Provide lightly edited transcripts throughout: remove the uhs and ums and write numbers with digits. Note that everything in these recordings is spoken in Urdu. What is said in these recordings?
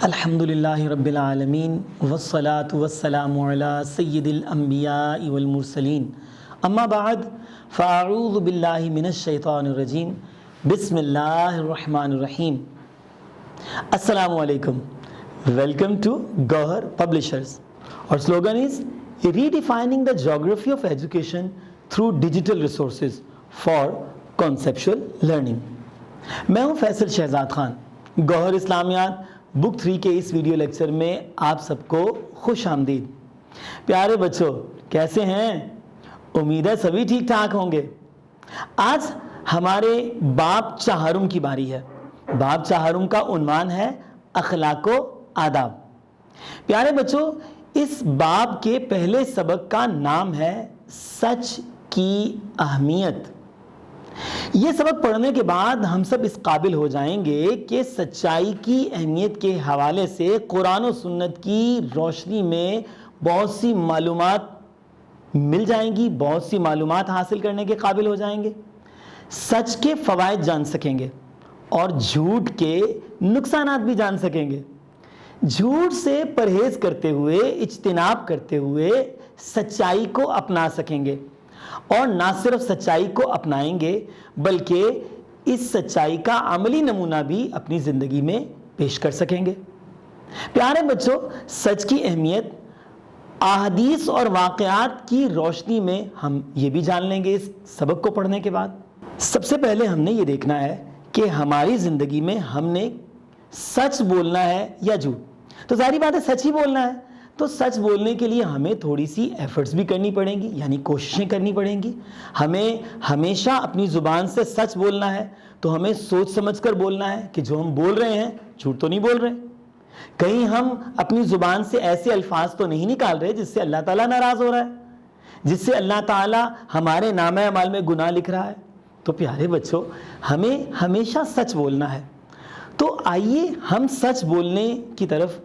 الحمدللہ رب العالمین والصلاة والسلام علی سید الانبیاء والمرسلین اما بعد فاعوذ باللہ من الشیطان الرجیم بسم اللہ الرحمن الرحیم. السلام علیکم. Welcome to Gohar publishers. Our slogan is redefining the geography of education through digital resources for conceptual learning. میں ہوں فیصل شہزاد خان. گوہر اسلامیات بک 3 کے اس ویڈیو لیکچر میں آپ سب کو خوش آمدید. پیارے بچوں کیسے ہیں؟ امید ہے سبھی ٹھیک ٹھاک ہوں گے. آج ہمارے باب چہارم کی باری ہے. باب چہارم کا عنوان ہے اخلاق و آداب. پیارے بچوں اس باب کے پہلے سبق کا نام ہے سچ کی اہمیت. یہ سبق پڑھنے کے بعد ہم سب اس قابل ہو جائیں گے کہ سچائی کی اہمیت کے حوالے سے قرآن و سنت کی روشنی میں بہت سی معلومات مل جائیں گی، بہت سی معلومات حاصل کرنے کے قابل ہو جائیں گے، سچ کے فوائد جان سکیں گے اور جھوٹ کے نقصانات بھی جان سکیں گے. جھوٹ سے پرہیز کرتے ہوئے، اجتناب کرتے ہوئے سچائی کو اپنا سکیں گے اور نہ صرف سچائی کو اپنائیں گے بلکہ اس سچائی کا عملی نمونہ بھی اپنی زندگی میں پیش کر سکیں گے. پیارے بچوں سچ کی اہمیت احادیث اور واقعات کی روشنی میں ہم یہ بھی جان لیں گے اس سبق کو پڑھنے کے بعد. سب سے پہلے ہم نے یہ دیکھنا ہے کہ ہماری زندگی میں ہم نے سچ بولنا ہے یا جھوٹ. تو ظاہری بات ہے سچ ہی بولنا ہے. تو سچ بولنے کے لیے ہمیں تھوڑی سی ایفرٹس بھی کرنی پڑیں گی، یعنی کوششیں کرنی پڑیں گی. ہمیں ہمیشہ اپنی زبان سے سچ بولنا ہے تو ہمیں سوچ سمجھ کر بولنا ہے کہ جو ہم بول رہے ہیں جھوٹ تو نہیں بول رہے. کہیں ہم اپنی زبان سے ایسے الفاظ تو نہیں نکال رہے جس سے اللہ تعالیٰ ناراض ہو رہا ہے، جس سے اللہ تعالیٰ ہمارے نامہ اعمال میں گناہ لکھ رہا ہے. تو پیارے بچوں ہمیں ہمیشہ سچ بولنا ہے. تو آئیے ہم سچ بولنے کی طرف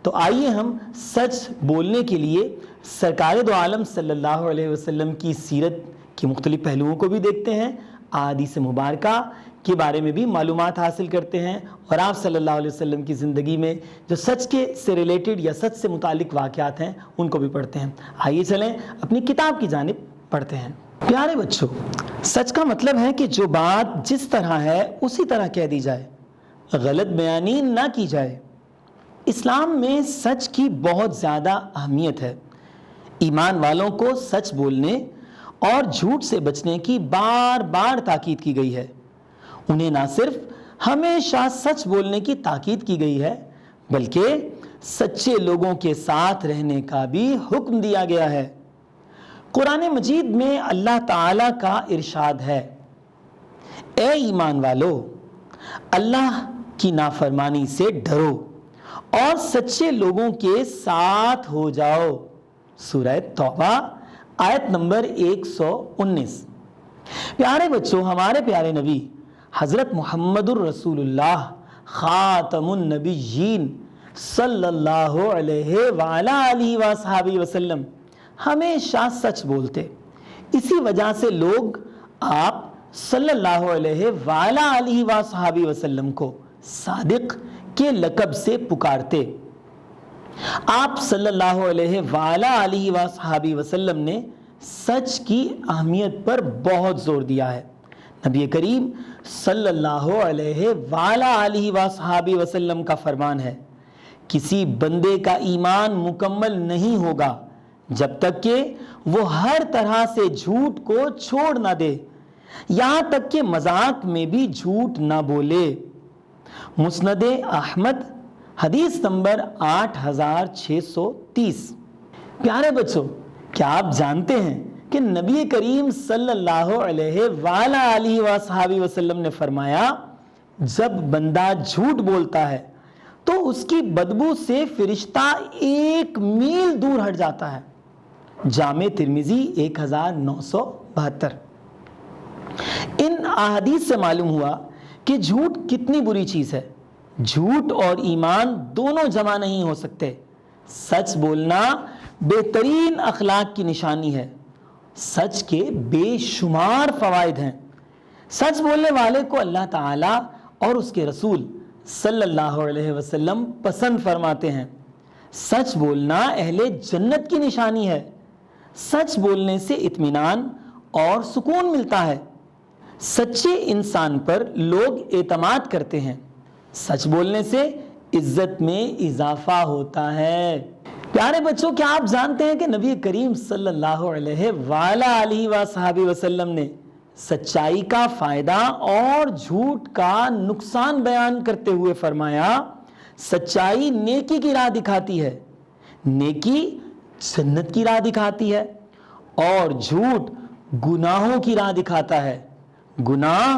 تو آئیے ہم سچ بولنے کے لیے سرکار دو عالم صلی اللہ علیہ وسلم کی سیرت کے مختلف پہلوؤں کو بھی دیکھتے ہیں، احادیث مبارکہ کے بارے میں بھی معلومات حاصل کرتے ہیں اور آپ صلی اللہ علیہ وسلم کی زندگی میں جو سچ کے سے ریلیٹڈ یا سچ سے متعلق واقعات ہیں ان کو بھی پڑھتے ہیں. آئیے چلیں اپنی کتاب کی جانب پڑھتے ہیں. پیارے بچوں سچ کا مطلب ہے کہ جو بات جس طرح ہے اسی طرح کہہ دی جائے، غلط بیانی نہ کی جائے. اسلام میں سچ کی بہت زیادہ اہمیت ہے. ایمان والوں کو سچ بولنے اور جھوٹ سے بچنے کی بار بار تاکید کی گئی ہے. انہیں نہ صرف ہمیشہ سچ بولنے کی تاکید کی گئی ہے بلکہ سچے لوگوں کے ساتھ رہنے کا بھی حکم دیا گیا ہے. قرآن مجید میں اللہ تعالیٰ کا ارشاد ہے، اے ایمان والو اللہ کی نافرمانی سے ڈرو اور سچے لوگوں کے ساتھ ہو جاؤ. سورہ توبہ آیت نمبر 119. پیارے بچوں ہمارے پیارے نبی حضرت محمد الرسول اللہ خاتم النبیین صلی اللہ علیہ وآلہ آلہ وصحبہ وسلم ہمیشہ سچ بولتے. اسی وجہ سے لوگ آپ صلی اللہ علیہ وآلہ آلہ وصحبہ وسلم کو صادق کے لقب سے پکارتے. آپ صلی اللہ علیہ وآلہ آلہ وصحبہ وسلم نے سچ کی اہمیت پر بہت زور دیا ہے. نبی کریم صلی اللہ علیہ وآلہ آلہ وصحبہ وسلم کا فرمان ہے، کسی بندے کا ایمان مکمل نہیں ہوگا جب تک کہ وہ ہر طرح سے جھوٹ کو چھوڑ نہ دے، یہاں تک کہ مذاق میں بھی جھوٹ نہ بولے. مسند احمد حدیث نمبر 8630. پیارے بچوں کیا آپ جانتے ہیں کہ نبی کریم صلی اللہ علیہ وآلہ آلہ وصحبہ وسلم نے فرمایا جب بندہ جھوٹ بولتا ہے تو اس کی بدبو سے فرشتہ 1 میل دور ہٹ جاتا ہے. جامع ترمذی 1972. ان احادیث سے معلوم ہوا کہ جھوٹ کتنی بری چیز ہے. جھوٹ اور ایمان دونوں جمع نہیں ہو سکتے. سچ بولنا بہترین اخلاق کی نشانی ہے. سچ کے بے شمار فوائد ہیں. سچ بولنے والے کو اللہ تعالیٰ اور اس کے رسول صلی اللہ علیہ وسلم پسند فرماتے ہیں۔ سچ بولنا اہل جنت کی نشانی ہے۔ سچ بولنے سے اطمینان اور سکون ملتا ہے۔ سچے انسان پر لوگ اعتماد کرتے ہیں۔ سچ بولنے سے عزت میں اضافہ ہوتا ہے۔ پیارے بچوں، کیا آپ جانتے ہیں کہ نبی کریم صلی اللہ علیہ وآلہ وصحبہ وسلم نے سچائی کا فائدہ اور جھوٹ کا نقصان بیان کرتے ہوئے فرمایا، سچائی نیکی کی راہ دکھاتی ہے، نیکی جنت کی راہ دکھاتی ہے، اور جھوٹ گناہوں کی راہ دکھاتا ہے، گناہ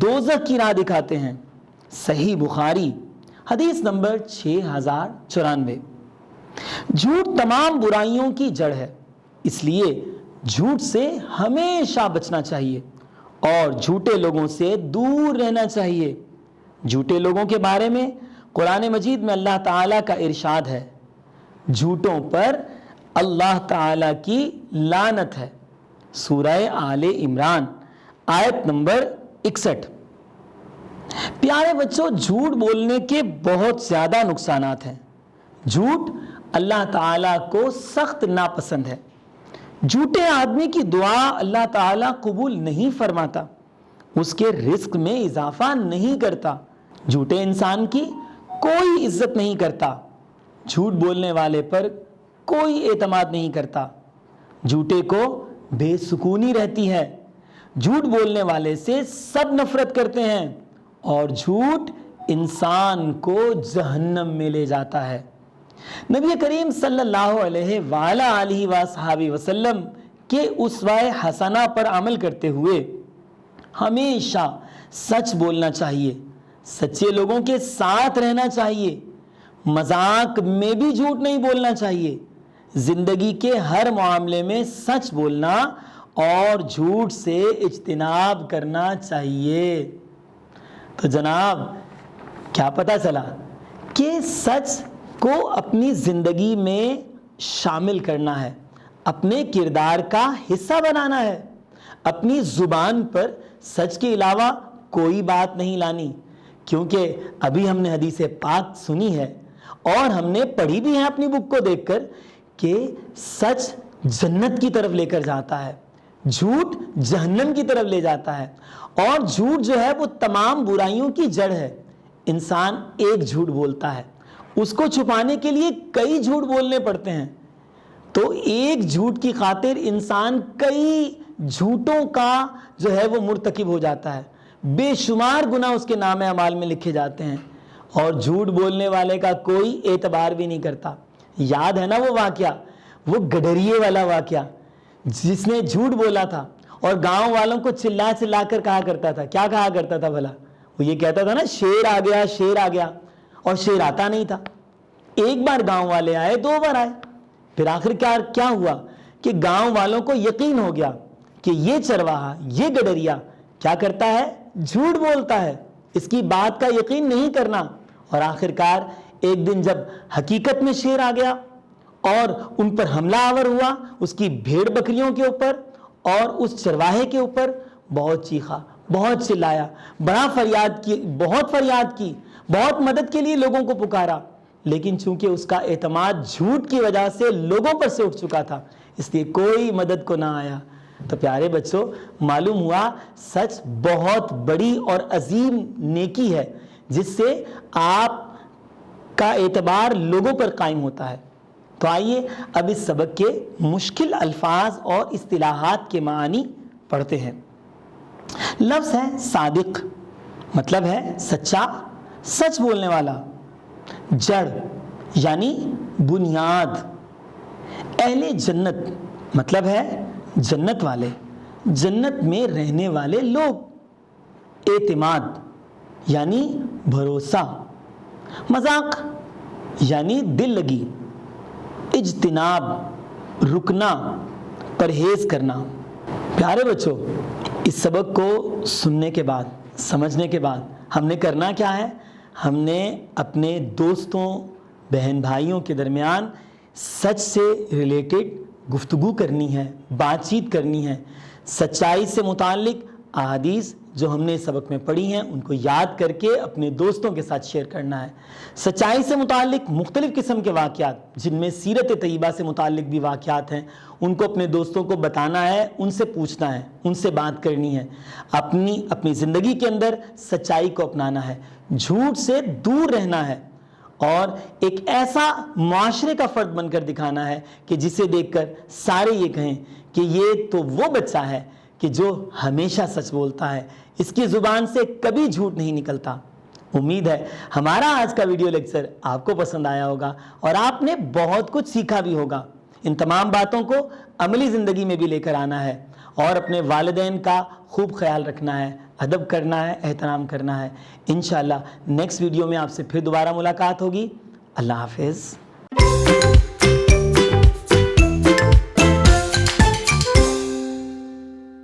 دوزخ کی راہ دکھاتے ہیں۔ صحیح بخاری حدیث نمبر 6094۔ جھوٹ تمام برائیوں کی جڑ ہے، اس لیے جھوٹ سے ہمیشہ بچنا چاہیے اور جھوٹے لوگوں سے دور رہنا چاہیے۔ جھوٹے لوگوں کے بارے میں قرآن مجید میں اللہ تعالیٰ کا ارشاد ہے، جھوٹوں پر اللہ تعالیٰ کی لعنت ہے۔ سورہ آل عمران آیت نمبر 61۔ پیارے بچوں، جھوٹ بولنے کے بہت زیادہ نقصانات ہیں۔ جھوٹ اللہ تعالیٰ کو سخت ناپسند ہے۔ جھوٹے آدمی کی دعا اللہ تعالیٰ قبول نہیں فرماتا، اس کے رزق میں اضافہ نہیں کرتا۔ جھوٹے انسان کی کوئی عزت نہیں کرتا، جھوٹ بولنے والے پر کوئی اعتماد نہیں کرتا، جھوٹے کو بے سکونی رہتی ہے، جھوٹ بولنے والے سے سب نفرت کرتے ہیں، اور جھوٹ انسان کو جہنم میں لے جاتا ہے۔ نبی کریم صلی اللہ علیہ وآلہ وصحبہ وسلم کے اسوہ حسنہ پر عمل کرتے ہوئے ہمیشہ سچ بولنا چاہیے، سچے لوگوں کے ساتھ رہنا چاہیے، مذاق میں بھی جھوٹ نہیں بولنا چاہیے، زندگی کے ہر معاملے میں سچ بولنا اور جھوٹ سے اجتناب کرنا چاہیے۔ تو جناب، کیا پتہ چلا کہ سچ کو اپنی زندگی میں شامل کرنا ہے، اپنے کردار کا حصہ بنانا ہے، اپنی زبان پر سچ کے علاوہ کوئی بات نہیں لانی، کیونکہ ابھی ہم نے حدیث پاک سنی ہے اور ہم نے پڑھی بھی ہے اپنی بک کو دیکھ کر کہ سچ جنت کی طرف لے کر جاتا ہے، جھوٹ جہنم کی طرف لے جاتا ہے، اور جھوٹ جو ہے وہ تمام برائیوں کی جڑ ہے۔ انسان ایک جھوٹ بولتا ہے، اس کو چھپانے کے لیے کئی جھوٹ بولنے پڑتے ہیں، تو ایک جھوٹ کی خاطر انسان کئی جھوٹوں کا جو ہے وہ مرتکب ہو جاتا ہے، بے شمار گناہ اس کے نام اعمال میں لکھے جاتے ہیں، اور جھوٹ بولنے والے کا کوئی اعتبار بھی نہیں کرتا۔ یاد ہے نا وہ واقعہ، وہ گڈریے والا واقعہ، جس نے جھوٹ بولا تھا اور گاؤں والوں کو چلا چلا کر کہا کرتا تھا، کیا کہا کرتا تھا بھلا؟ وہ یہ کہتا تھا نا، شیر آ گیا، شیر آ گیا، اور شیر آتا نہیں تھا۔ ایک بار گاؤں والے آئے، 2 بار آئے، پھر آخر کیا ہوا کہ گاؤں والوں کو یقین ہو گیا کہ یہ چرواہا، یہ گڈریا کیا کرتا ہے؟ جھوٹ بولتا ہے، اس کی بات کا یقین نہیں کرنا۔ اور آخر کار ایک دن جب حقیقت میں شیر آ گیا اور ان پر حملہ آور ہوا، اس کی بھیڑ بکریوں کے اوپر اور اس چرواہے کے اوپر، بہت چیخا، بہت چلایا، بہت فریاد کی، بہت مدد کے لیے لوگوں کو پکارا، لیکن چونکہ اس کا اعتماد جھوٹ کی وجہ سے لوگوں پر سے اٹھ چکا تھا، اس لیے کوئی مدد کو نہ آیا۔ تو پیارے بچوں، معلوم ہوا سچ بہت بڑی اور عظیم نیکی ہے، جس سے آپ کا اعتبار لوگوں پر قائم ہوتا ہے۔ تو آئیے اب اس سبق کے مشکل الفاظ اور اصطلاحات کے معنی پڑھتے ہیں۔ لفظ ہے صادق، مطلب ہے سچا، سچ بولنے والا۔ جڑ یعنی بنیاد۔ اہل جنت مطلب ہے جنت والے، جنت میں رہنے والے لوگ۔ اعتماد یعنی بھروسہ۔ مذاق یعنی دل لگی۔ اجتناب رکنا، پرہیز کرنا۔ پیارے بچوں، اس سبق کو سننے کے بعد، سمجھنے کے بعد ہم نے کرنا کیا ہے؟ ہم نے اپنے دوستوں، بہن بھائیوں کے درمیان سچ سے ریلیٹڈ گفتگو کرنی ہے، بات چیت کرنی ہے، سچائی سے متعلق احادیث جو ہم نے اس سبق میں پڑھی ہیں ان کو یاد کر کے اپنے دوستوں کے ساتھ شیئر کرنا ہے۔ سچائی سے متعلق مختلف قسم کے واقعات جن میں سیرت طیبہ سے متعلق بھی واقعات ہیں ان کو اپنے دوستوں کو بتانا ہے، ان سے پوچھنا ہے، ان سے بات کرنی ہے، اپنی زندگی کے اندر سچائی کو اپنانا ہے، جھوٹ سے دور رہنا ہے اور ایک ایسا معاشرے کا فرد بن کر دکھانا ہے کہ جسے دیکھ کر سارے یہ کہیں کہ یہ تو وہ بچہ ہے کہ جو ہمیشہ سچ بولتا ہے، اس کی زبان سے کبھی جھوٹ نہیں نکلتا۔ امید ہے ہمارا آج کا ویڈیو لیکچر آپ کو پسند آیا ہوگا اور آپ نے بہت کچھ سیکھا بھی ہوگا۔ ان تمام باتوں کو عملی زندگی میں بھی لے کر آنا ہے اور اپنے والدین کا خوب خیال رکھنا ہے، ادب کرنا ہے، احترام کرنا ہے۔ انشاءاللہ نیکسٹ ویڈیو میں آپ سے پھر دوبارہ ملاقات ہوگی۔ اللہ حافظ۔